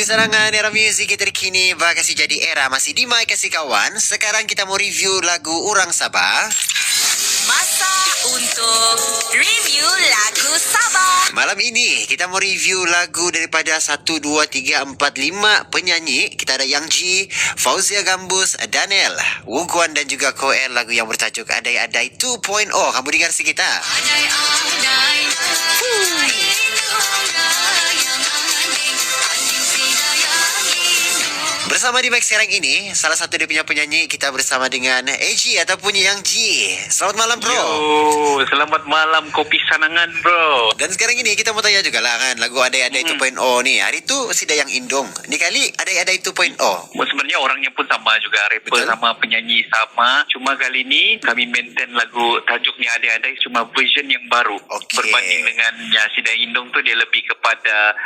Kopi Sarangan, era muzik terkini bakasi jadi era masih di mic kasih kawan. Sekarang kita mau review lagu Orang Sabah. Masa untuk review lagu Sabah. Malam ini kita mau review lagu daripada 1, 2, 3, 4, 5 penyanyi. Kita ada Yang G, Fauzia Gambus, Daniel, Wuguan dan juga Koel. Lagu yang bertajuk Adai-Adai 2.0. Kamu dengar si kita. Bersama di mic sekarang ini, salah satu dia punya penyanyi, kita bersama dengan AG ataupun Yang G. Selamat malam bro. Yo, selamat malam Kopi Sanangan bro. Dan sekarang ini kita mau tanya juga lah kan, lagu Adai-Adai 2.0 ni. Hari tu si Dayang Indong. Ni kali Adai-Adai 2.0. Sebenarnya orangnya pun sama juga, rapper sama, penyanyi sama. Cuma kali ini kami maintain lagu tajuknya Adai-Adai cuma version yang baru. Berbanding dengan si Dayang Indong tu dia lebih kepada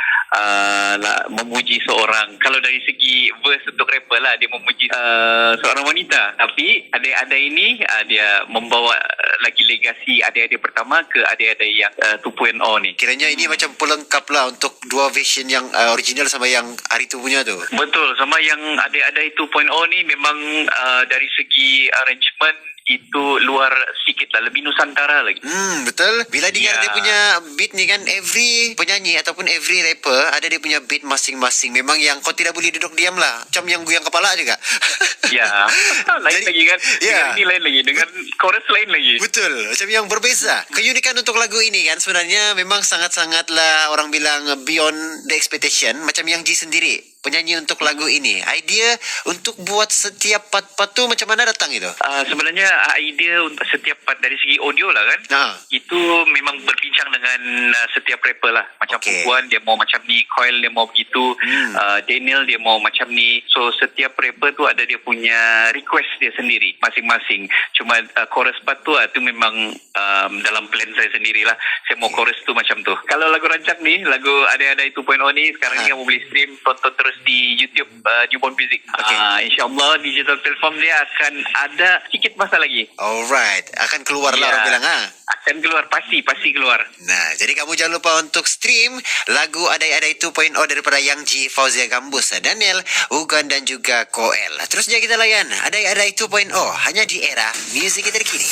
memuji seorang. Kalau dari segi verse untuk rapper lah, dia memuji seorang wanita. Tapi Adai-Adai ini dia membawa lagi legasi Adai-Adai pertama ke Adai-Adai yang 2.0 ni. Kiranya ini macam pelengkap lah untuk dua version yang original sama yang hari tu punya tu. Betul, sama yang Adai-Adai 2.0 ni memang dari segi arrangement itu luar sikit lah, lebih Nusantara lagi. Betul. Bila dengar dia punya beat ni kan, every penyanyi ataupun every rapper ada dia punya beat masing-masing. Memang yang kau tidak boleh duduk diam lah. Macam yang goyang kepala juga. Ya, lain lagi kan. Dengan ini lain lagi, dengan chorus lain lagi. Betul. Macam yang berbeza. Keunikan untuk lagu ini kan sebenarnya memang sangat-sangatlah orang bilang beyond the expectation. Macam Yang G sendiri, penyanyi untuk lagu ini, idea untuk buat setiap part-part tu macam mana datang itu? Sebenarnya idea untuk setiap part dari segi audio lah kan, itu memang berbincang dengan setiap rapper lah. Macam Puan dia mau macam ni, Coil dia mau begitu, Daniel dia mau macam ni. So setiap rapper tu ada dia punya request dia sendiri masing-masing. Cuma chorus part tu memang dalam plan saya sendirilah. Saya mau chorus tu macam tu. Kalau lagu rancak ni, lagu Adai-Adai 2.0 ni, sekarang ni kamu boleh stream, tonton terus di YouTube Newborn Music. InsyaAllah digital platform dia akan ada sedikit masa lagi. Alright, akan keluar lah orang bilang akan keluar, pasti keluar. Nah, jadi kamu jangan lupa untuk stream lagu Adai-Adai 2.0 daripada Yang G, Fauzia Gambus, Daniel, Ugan dan juga Koel. Terusnya kita layan Adai-Adai 2.0 hanya di era muzik terkini.